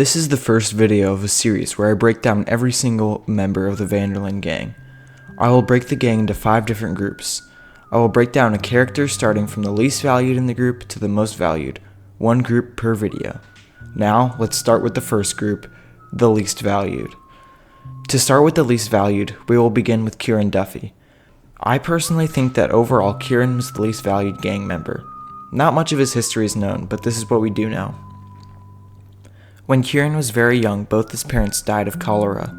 This is the first video of a series where I break down every single member of the Vanderlyn gang. I will break the gang into 5 different groups. I will break down a character starting from the least valued in the group to the most valued, 1 group per video. Now, let's start with the first group, the least valued. To start with the least valued, we will begin with Kieran Duffy. I personally think that overall Kieran was the least valued gang member. Not much of his history is known, but this is what we do know. When Kieran was very young, both his parents died of cholera,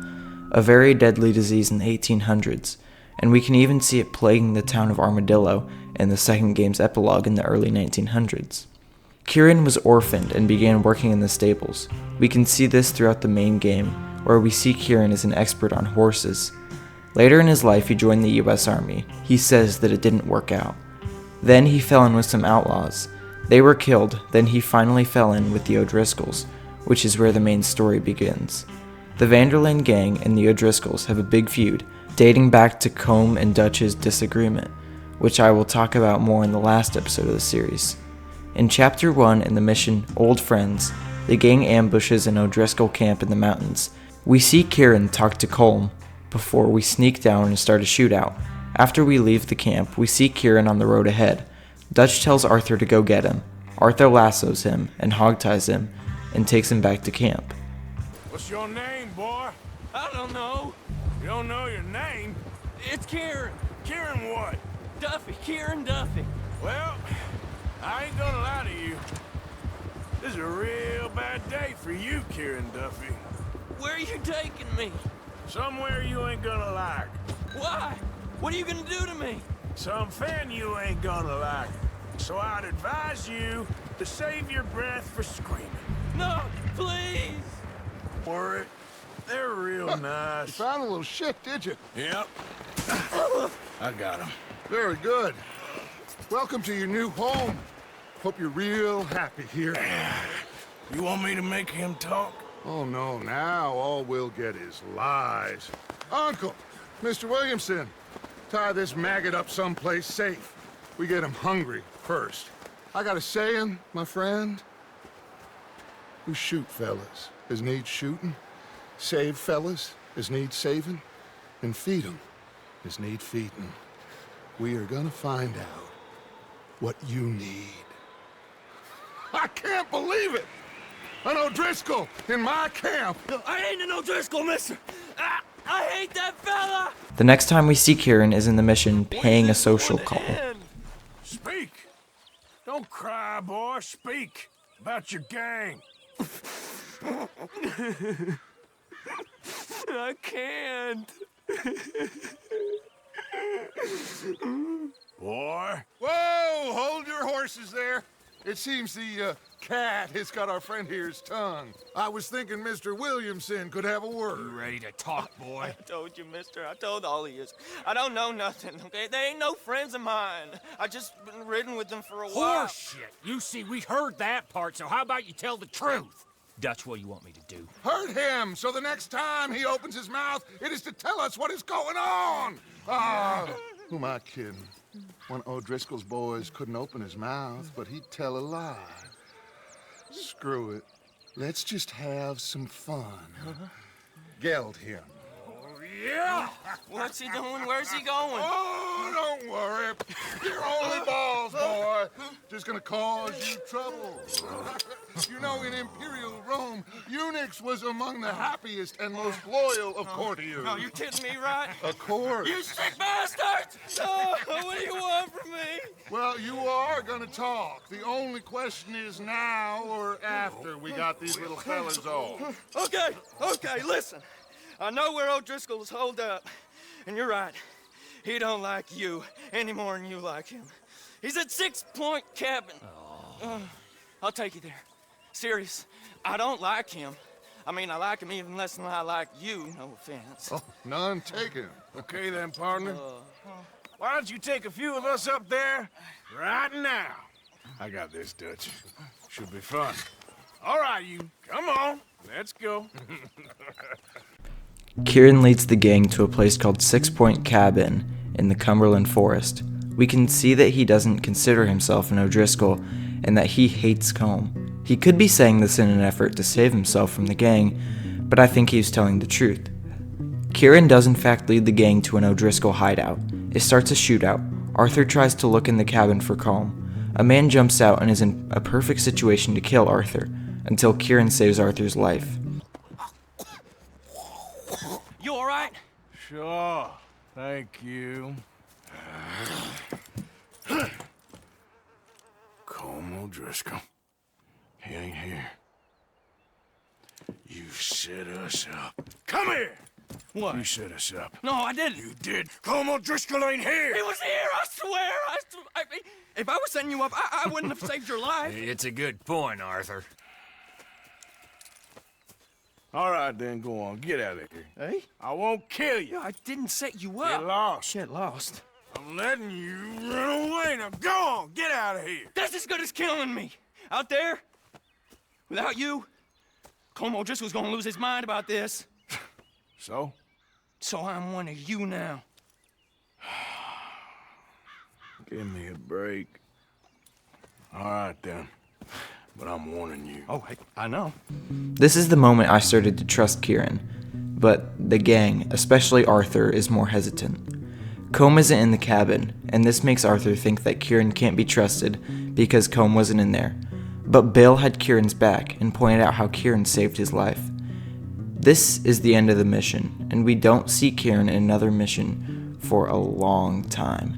a very deadly disease in the 1800s, and we can even see it plaguing the town of Armadillo in the second game's epilogue in the early 1900s. Kieran was orphaned and began working in the stables. We can see this throughout the main game, where we see Kieran as an expert on horses. Later in his life, he joined the US Army. He says that it didn't work out. Then he fell in with some outlaws. They were killed, then he finally fell in with the O'Driscolls, which is where the main story begins. The Vanderlyn gang and the O'Driscolls have a big feud, dating back to Cain and Dutch's disagreement, which I will talk about more in the last episode of the series. In Chapter 1 in the mission Old Friends, the gang ambushes an O'Driscoll camp in the mountains. We see Kieran talk to Cain before we sneak down and start a shootout. After we leave the camp, we see Kieran on the road ahead. Dutch tells Arthur to go get him. Arthur lassos him and hogties him and takes him back to camp. What's your name, boy? I don't know. You don't know your name? It's Kieran. Kieran what? Duffy. Kieran Duffy. Well, I ain't gonna lie to you. This is a real bad day for you, Kieran Duffy. Where are you taking me? Somewhere you ain't gonna like. Why? What are you gonna do to me? Something you ain't gonna like. So I'd advise you to save your breath for screaming. No, please. Worry. They're real nice. You found a little shit, did you? Yep. I got him. Very good. Welcome to your new home. Hope you're real happy here. You want me to make him talk? Oh, no, now all we'll get is lies. Uncle, Mr. Williamson, tie this maggot up someplace safe. We get him hungry first. I got a saying, my friend. We shoot fellas as need shooting, save fellas as need saving, and feed 'em as need feeding. We are gonna find out what you need. I can't believe it! An O'Driscoll in my camp! I ain't an O'Driscoll, mister. I hate that fella. The next time we see Kieran is in the mission paying a social call. Speak! Don't cry, boy. Speak about your gang. I can't. Boy. Whoa! Hold your horses there. It seems the cat has got our friend here's tongue. I was thinking Mr. Williamson could have a word. Ready to talk, boy? I told you, mister. I told all of you. I don't know nothing, okay? They ain't no friends of mine. I just been ridden with them for a while. Horseshit! You see, we heard that part, so how about you tell the truth? Dutch, what do you want me to do? Hurt him, so the next time he opens his mouth, it is to tell us what is going on. Who am I kidding? One O'Driscoll's boys couldn't open his mouth, but he'd tell a lie. Screw it. Let's just have some fun. Geld him. Yeah! What's he doing? Where's he going? Oh, don't worry. You're only balls, boy. Just gonna cause you trouble. You know, in Imperial Rome, eunuchs was among the happiest and most loyal of courtiers. Oh, you're kidding me, right? Of course. You sick bastards! Oh, what do you want from me? Well, you are gonna talk. The only question is now or after we got these little fellas off. Okay, listen. I know where O'Driscoll's holed up, and you're right. He don't like you any more than you like him. He's at 6 Point Cabin. I'll take you there. Serious, I don't like him. I mean, I like him even less than I like you, no offense. Oh, none taken. Okay then, partner. Why don't you take a few of us up there right now? I got this, Dutch. Should be fun. All right, you. Come on. Let's go. Kieran leads the gang to a place called 6 Point Cabin in the Cumberland Forest. We can see that he doesn't consider himself an O'Driscoll and that he hates Cain. He could be saying this in an effort to save himself from the gang, but I think he's telling the truth. Kieran does in fact lead the gang to an O'Driscoll hideout. It starts a shootout. Arthur tries to look in the cabin for calm. A man jumps out and is in a perfect situation to kill Arthur, until Kieran saves Arthur's life. You all right? Sure. Thank you. Cain O'Driscoll. He ain't here. You set us up. Come here! What? You set us up. No, I didn't. You did. Cain O'Driscoll ain't here! He was here, I swear. If I was setting you up, I wouldn't have saved your life. It's a good point, Arthur. All right, then, go on. Get out of here. Hey? I won't kill you. I didn't set you Get up. lost. Get lost. I'm letting you run away. Now go on. Get out of here. That's as good as killing me. Out there, without you, Cain O'Driscoll's gonna lose his mind about this. So? So I'm one of you now. Give me a break. All right, then. But I'm warning you. Oh, hey, I know. This is the moment I started to trust Kieran, but the gang, especially Arthur, is more hesitant. Cain isn't in the cabin, and this makes Arthur think that Kieran can't be trusted because Cain wasn't in there. But Bill had Kieran's back and pointed out how Kieran saved his life. This is the end of the mission, and we don't see Kieran in another mission for a long time.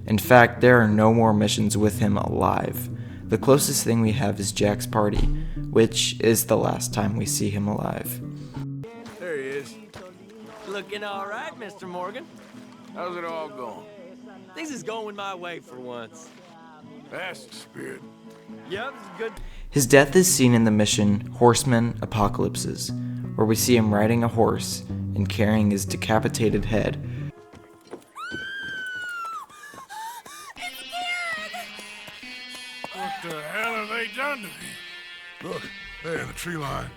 In fact, there are no more missions with him alive. The closest thing we have is Jack's party, which is the last time we see him alive. There he is. Looking all right, Mr. Morgan. How's it all going? Things is going my way for once. That's the spirit. Yep, it's good. His death is seen in the mission Horsemen Apocalypses, where we see him riding a horse and carrying his decapitated head. What the hell have they done to me? Look, there in the tree line.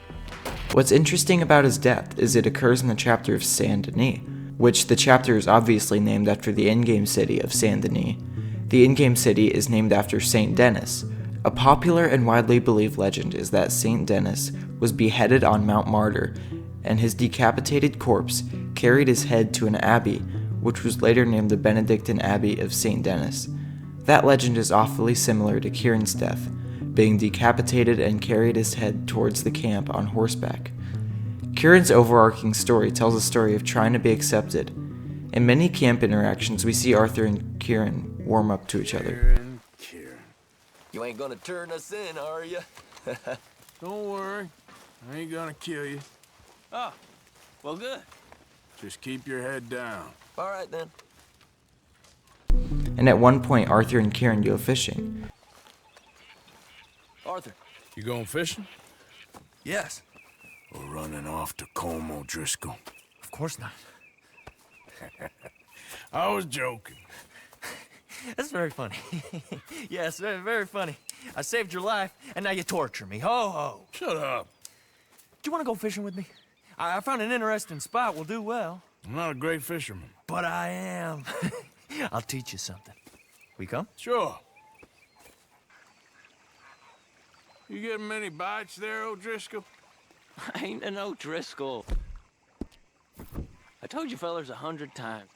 What's interesting about his death is it occurs in the chapter of Saint Denis, which the chapter is obviously named after the in-game city of Saint Denis. The in-game city is named after Saint Denis. A popular and widely believed legend is that Saint Denis was beheaded on Mount Martyr, and his decapitated corpse carried his head to an abbey, which was later named the Benedictine Abbey of Saint Denis. That legend is awfully similar to Kieran's death, being decapitated and carried his head towards the camp on horseback. Kieran's overarching story tells a story of trying to be accepted. In many camp interactions, we see Arthur and Kieran warm up to each other. Kieran. You ain't gonna turn us in, are you? Don't worry. I ain't gonna kill you. Oh, well, good. Just keep your head down. All right, then. And at one point, Arthur and Kieran go fishing. Arthur. You going fishing? Yes. We're running off to Cain O'Driscoll. Of course not. I was joking. That's very funny. Yes, very, very funny. I saved your life, and now you torture me. Ho, ho. Shut up. Do you want to go fishing with me? I found an interesting spot. We'll do well. I'm not a great fisherman. But I am. I'll teach you something. We come? Sure. You getting many bites there, O'Driscoll? I ain't an O'Driscoll. I told you fellers 100 times.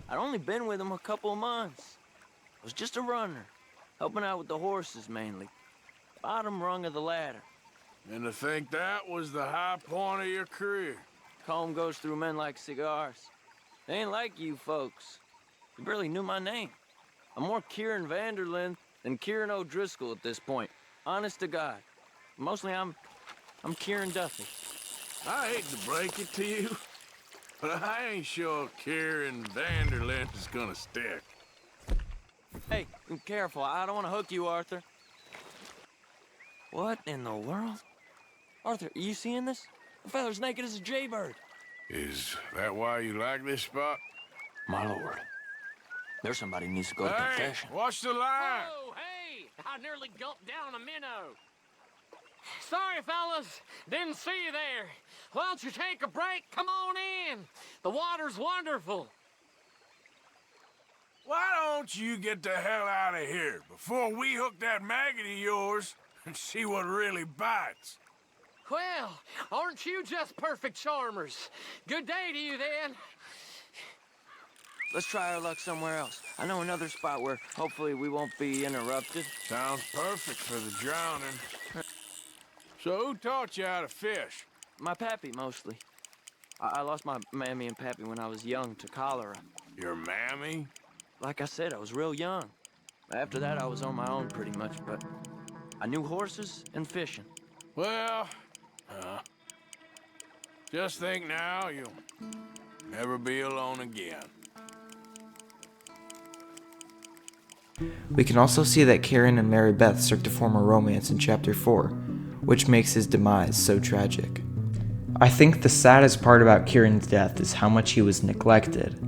I'd only been with him a couple of months. I was just a runner, helping out with the horses mainly. Bottom rung of the ladder. And to think that was the high point of your career. Comb goes through men like cigars. They ain't like you folks. You barely knew my name. I'm more Kieran Vanderlyn than Kieran O'Driscoll at this point. Honest to God. Mostly I'm Kieran Duffy. I hate to break it to you, but I ain't sure Kieran Vanderlyn is gonna stick. Hey, be careful. I don't want to hook you, Arthur. What in the world? Arthur, are you seeing this? The feller's naked as a jaybird. Is that why you like this spot? My lord. There's somebody who needs to go to Hey, confession. watch the line. Oh, hey! I nearly gulped down a minnow. Sorry, fellas. Didn't see you there. Why don't you take a break? Come on in. The water's wonderful. Why don't you get the hell out of here before we hook that maggot of yours and see what really bites. Well, aren't you just perfect charmers? Good day to you, then. Let's try our luck somewhere else. I know another spot where hopefully we won't be interrupted. Sounds perfect for the drowning. So who taught you how to fish? My pappy, mostly. I lost my mammy and pappy when I was young to cholera. Your mammy? Like I said, I was real young. After that, I was on my own pretty much, but I knew horses and fishing. Well, just think now you'll never be alone again. We can also see that Kieran and Mary Beth start to form a romance in Chapter 4, which makes his demise so tragic. I think the saddest part about Kieran's death is how much he was neglected.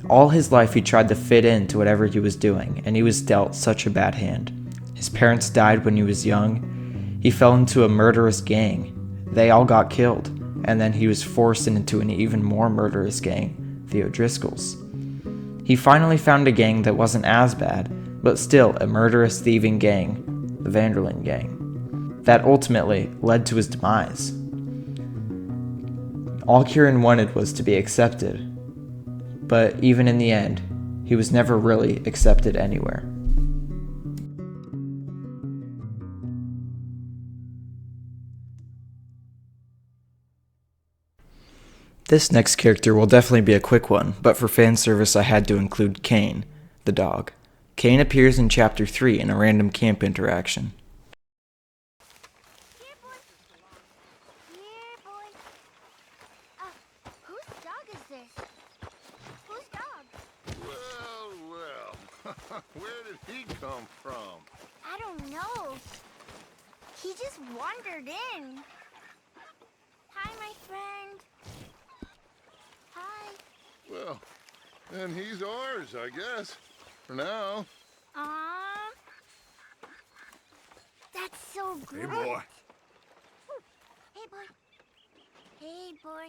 All his life he tried to fit into whatever he was doing, and he was dealt such a bad hand. His parents died when he was young. He fell into a murderous gang. They all got killed, and then he was forced into an even more murderous gang, the O'Driscolls. He finally found a gang that wasn't as bad, but still a murderous thieving gang, the Van der Linde gang, that ultimately led to his demise. All Kieran wanted was to be accepted, but even in the end, he was never really accepted anywhere. This next character will definitely be a quick one, but for fan service I had to include Cain, the dog. Cain appears in Chapter 3 in a random camp interaction. Here, boy. Here, boy. Whose dog is this? Whose dog? Well, where did he come from? I don't know. He just wandered in. Hi, my friend. Hi. Well, then he's ours, I guess. For now. Aww. That's so great. Hey, boy. Hey, boy. Hey, boy.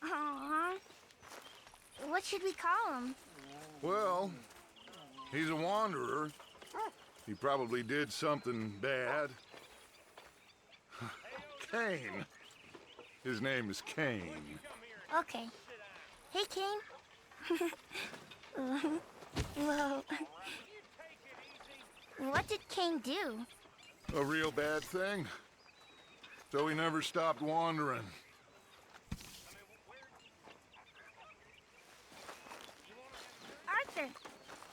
Aww. What should we call him? Well, he's a wanderer. He probably did something bad. Cain. His name is Cain. Okay. Hey, Cain. Whoa. What did Cain do? A real bad thing. So he never stopped wandering. Arthur,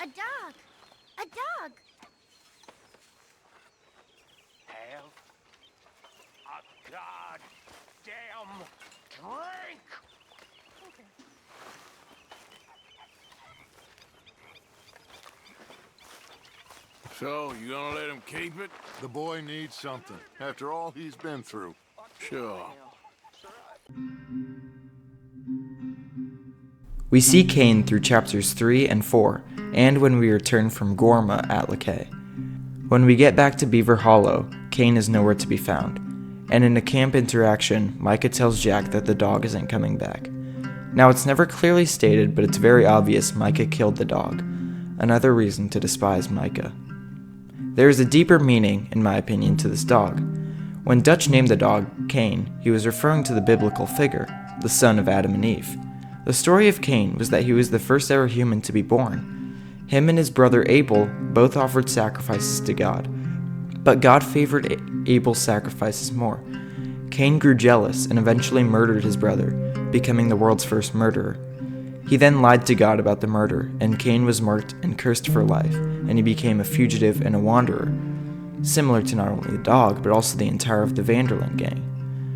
a dog. A dog. Have a goddamn drink! So, you gonna let him keep it? The boy needs something, after all he's been through. Sure. We see Cain through Chapters 3 and 4, and when we return from Gorma at Linde. When we get back to Beaver Hollow, Cain is nowhere to be found, and in a camp interaction, Micah tells Jack that the dog isn't coming back. Now it's never clearly stated, but it's very obvious Micah killed the dog, another reason to despise Micah. There is a deeper meaning, in my opinion, to this dog. When Dutch named the dog Cain, he was referring to the biblical figure, the son of Adam and Eve. The story of Cain was that he was the first ever human to be born. Him and his brother Abel both offered sacrifices to God, but God favored Abel's sacrifices more. Cain grew jealous and eventually murdered his brother, becoming the world's first murderer. He then lied to God about the murder, and Cain was marked and cursed for life, and he became a fugitive and a wanderer, similar to not only the dog, but also the entire of the Van der Linde gang.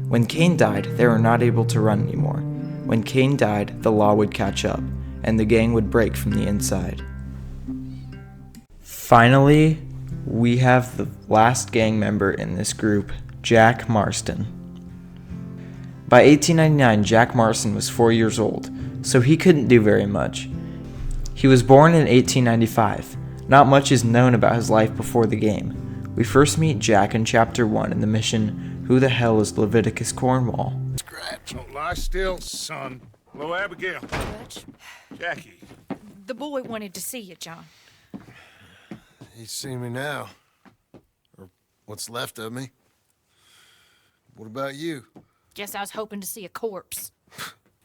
When Cain died, they were not able to run anymore. When Cain died, the law would catch up, and the gang would break from the inside. Finally, we have the last gang member in this group, Jack Marston. By 1899, Jack Marston was 4 years old, so he couldn't do very much. He was born in 1895. Not much is known about his life before the game. We first meet Jack in Chapter 1 in the mission, Who the Hell is Leviticus Cornwall? Scratch. Don't lie still, son. Hello, Abigail. Dutch, Jackie. the boy wanted to see you, John. He's seen me now. Or What's left of me. What about you? Guess I was hoping to see a corpse.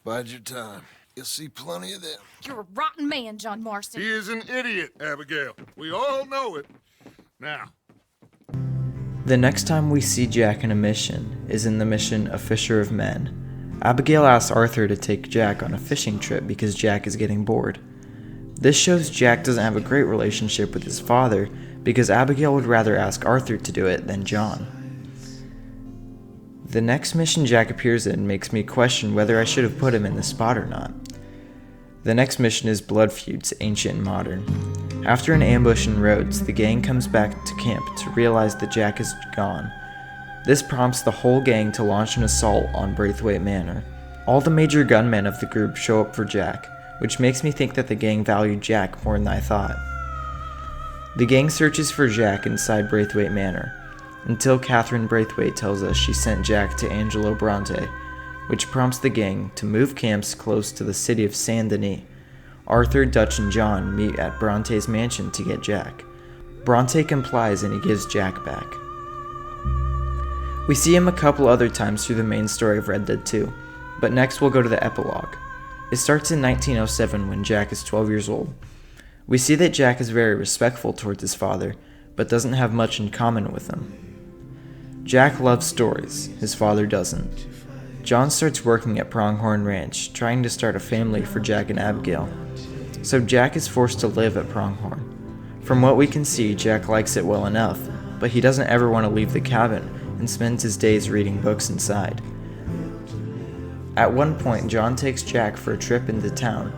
Bide your time. You'll see plenty of them. You're a rotten man, John Marston. He is an idiot, Abigail. We all know it. Now, The next time we see Jack in a mission is in the mission A Fisher of Men. Abigail asks Arthur to take Jack on a fishing trip because Jack is getting bored. This shows Jack doesn't have a great relationship with his father because Abigail would rather ask Arthur to do it than John. The next mission Jack appears in makes me question whether I should have put him in the spot or not. The next mission is Blood Feuds, Ancient and Modern. After an ambush in Rhodes, the gang comes back to camp to realize that Jack is gone. This prompts the whole gang to launch an assault on Braithwaite Manor. All the major gunmen of the group show up for Jack, which makes me think that the gang valued Jack more than I thought. The gang searches for Jack inside Braithwaite Manor, until Catherine Braithwaite tells us she sent Jack to Angelo Bronte, which prompts the gang to move camps close to the city of Saint Denis. Arthur, Dutch, and John meet at Bronte's mansion to get Jack. Bronte complies and he gives Jack back. We see him a couple other times through the main story of Red Dead 2, but next we'll go to the epilogue. It starts in 1907 when Jack is 12 years old. We see that Jack is very respectful towards his father, but doesn't have much in common with him. Jack loves stories, his father doesn't. John starts working at Pronghorn Ranch, trying to start a family for Jack and Abigail, so Jack is forced to live at Pronghorn. From what we can see, Jack likes it well enough, but he doesn't ever want to leave the cabin and spends his days reading books inside. At one point, John takes Jack for a trip into town.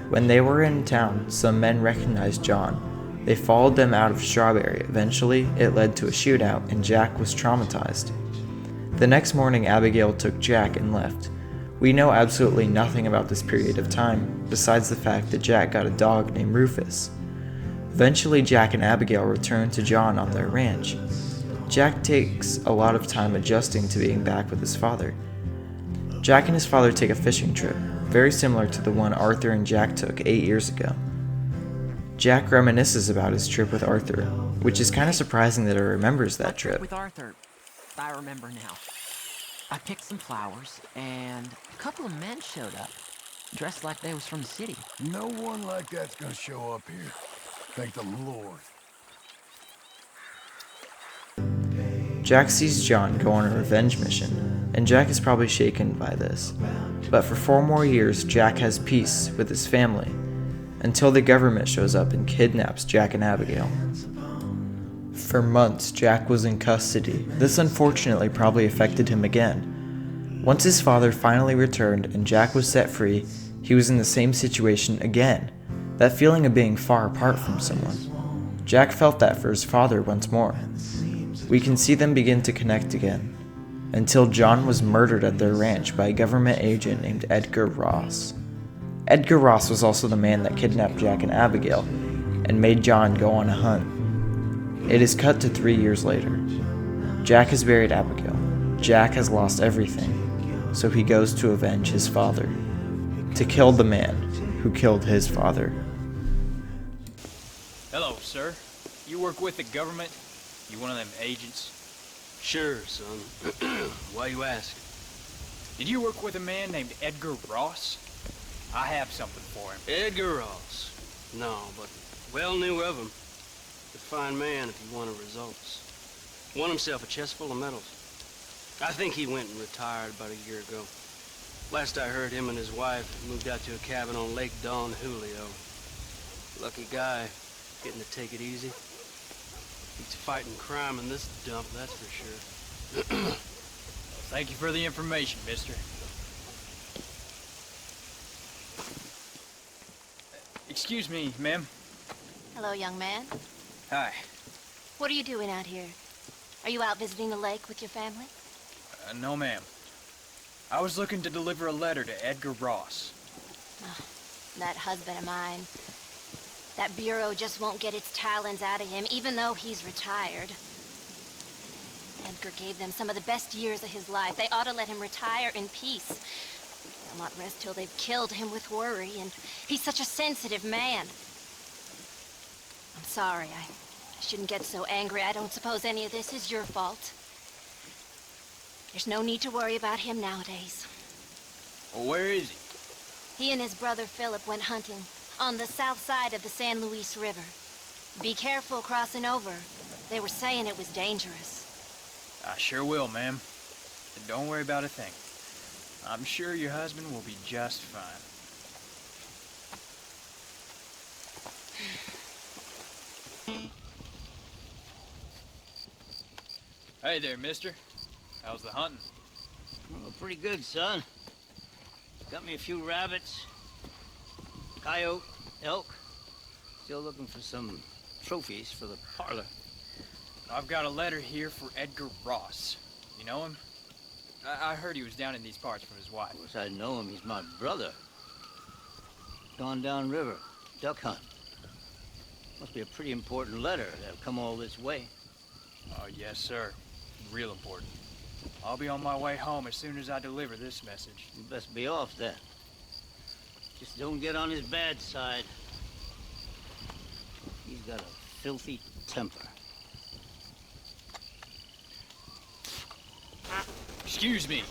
When they were in town, some men recognized John. They followed them out of Strawberry. Eventually, it led to a shootout, and Jack was traumatized. The next morning, Abigail took Jack and left. We know absolutely nothing about this period of time, besides the fact that Jack got a dog named Rufus. Eventually, Jack and Abigail return to John on their ranch. Jack takes a lot of time adjusting to being back with his father. Jack and his father take a fishing trip, very similar to the one Arthur and Jack took 8 years ago. Jack reminisces about his trip with Arthur, which is kind of surprising that he remembers that trip. With Arthur, I remember now. I picked some flowers, and a couple of men showed up, dressed like they was from the city. No one like that's gonna show up here. Thank the Lord. Jack sees John go on a revenge mission, and Jack is probably shaken by this. But for 4 more years, Jack has peace with his family, until the government shows up and kidnaps Jack and Abigail. For months, Jack was in custody. This unfortunately probably affected him again. Once his father finally returned and Jack was set free, he was in the same situation again. That feeling of being far apart from someone. Jack felt that for his father once more. We can see them begin to connect again, until John was murdered at their ranch by a government agent named Edgar Ross. Edgar Ross was also the man that kidnapped Jack and Abigail and made John go on a hunt. It is cut to 3 years later. Jack has buried Abigail. Jack has lost everything, so he goes to avenge his father, to kill the man who killed his father. Hello, sir. You work with the government? You one of them agents? Sure, son. Why you ask? Did you work with a man named Edgar Ross? I have something for him. Edgar Ross? No, but well knew of him. A fine man if he wanted results. Won himself a chest full of medals. I think he went and retired about a year ago. Last I heard, him and his wife moved out to a cabin on Lake Don Julio. Lucky guy, getting to take it easy. He's fighting crime in this dump, that's for sure. Thank you for the information, mister. Excuse me, ma'am. Hello, young man. Hi. What are you doing out here? Are you out visiting the lake with your family? No, ma'am. I was looking to deliver a letter to Edgar Ross. Oh, that husband of mine. That bureau just won't get its talons out of him, even though he's retired. Edgar gave them some of the best years of his life. They ought to let him retire in peace. They'll not rest till they've killed him with worry, and he's such a sensitive man. I'm sorry, You shouldn't get so angry. I don't suppose any of this is your fault. There's no need to worry about him nowadays. Well, where is he? He and his brother Philip went hunting on the south side of the San Luis River. Be careful crossing over. They were saying it was dangerous. I sure will, ma'am. And don't worry about a thing. I'm sure your husband will be just fine. Hey there, mister. How's the hunting? Well, pretty good, son. Got me a few rabbits, coyote, elk. Still looking for some trophies for the parlor. I've got a letter here for Edgar Ross. You know him? I heard he was down in these parts from his wife. Of course I know him. He's my brother. Gone down river, duck hunt. Must be a pretty important letter to have come all this way. Oh, yes, sir. Real important. I'll be on my way home as soon as I deliver this message. You best be off then. Just don't get on his bad side. He's got a filthy temper. Excuse me.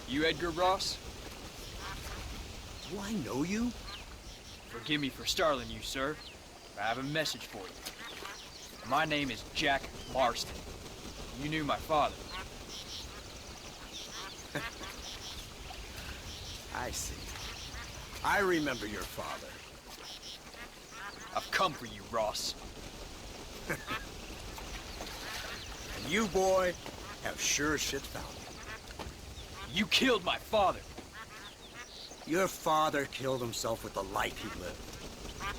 You Edgar Ross? Do I know you? Forgive me for startling you, sir. I have a message for you. My name is Jack Marston. You knew my father. I see. I remember your father. I've come for you, Ross. And you, boy, have sure as shit found me. You killed my father. Your father killed himself with the life he lived.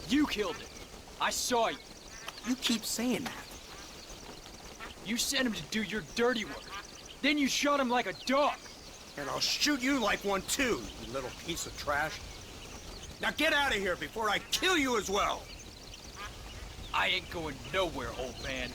You killed him. I saw you. You keep saying that. You sent him to do your dirty work. Then you shot him like a dog. And I'll shoot you like one too, you little piece of trash. Now get out of here before I kill you as well. I ain't going nowhere, old man.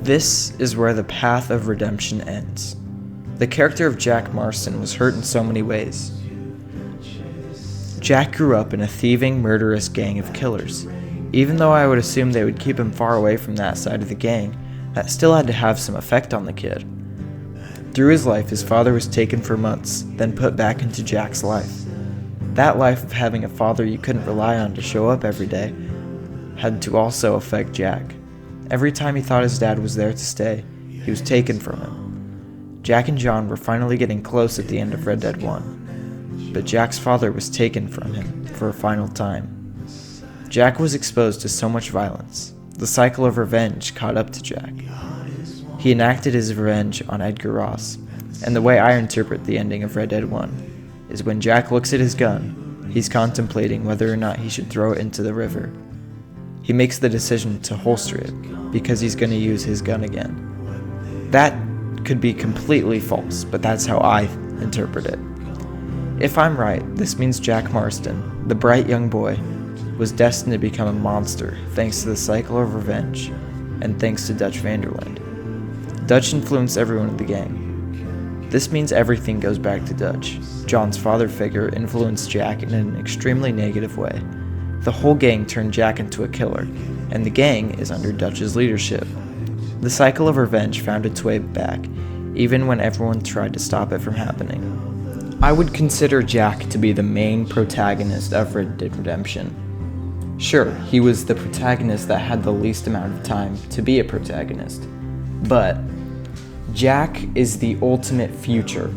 This is where the path of redemption ends. The character of Jack Marston was hurt in so many ways. Jack grew up in a thieving, murderous gang of killers. Even though I would assume they would keep him far away from that side of the gang, that still had to have some effect on the kid. Through his life, his father was taken for months, then put back into Jack's life. That life of having a father you couldn't rely on to show up every day had to also affect Jack. Every time he thought his dad was there to stay, he was taken from him. Jack and John were finally getting close at the end of Red Dead 1, but Jack's father was taken from him for a final time. Jack was exposed to so much violence. The cycle of revenge caught up to Jack. He enacted his revenge on Edgar Ross, and the way I interpret the ending of Red Dead 1 is when Jack looks at his gun, he's contemplating whether or not he should throw it into the river. He makes the decision to holster it because he's going to use his gun again. That could be completely false, but that's how I interpret it. If I'm right, this means Jack Marston, the bright young boy, was destined to become a monster thanks to the cycle of revenge and thanks to Dutch van der Linde. Dutch influenced everyone in the gang. This means everything goes back to Dutch. John's father figure influenced Jack in an extremely negative way. The whole gang turned Jack into a killer, and the gang is under Dutch's leadership. The cycle of revenge found its way back, even when everyone tried to stop it from happening. I would consider Jack to be the main protagonist of Red Dead Redemption. Sure, he was the protagonist that had the least amount of time to be a protagonist, but Jack is the ultimate future.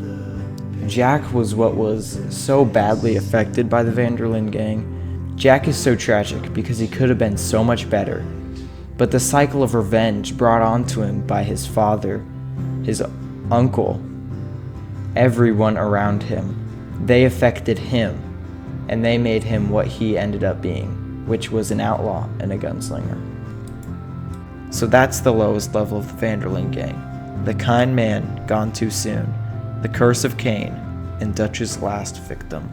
Jack was what was so badly affected by the Van der Linde gang. Jack is so tragic because he could have been so much better, but the cycle of revenge brought onto him by his father, his uncle, everyone around him, they affected him, and they made him what he ended up being, which was an outlaw and a gunslinger. So that's the lowest level of the Van der Linde gang. The kind man gone too soon, the curse of Cain, and Dutch's last victim.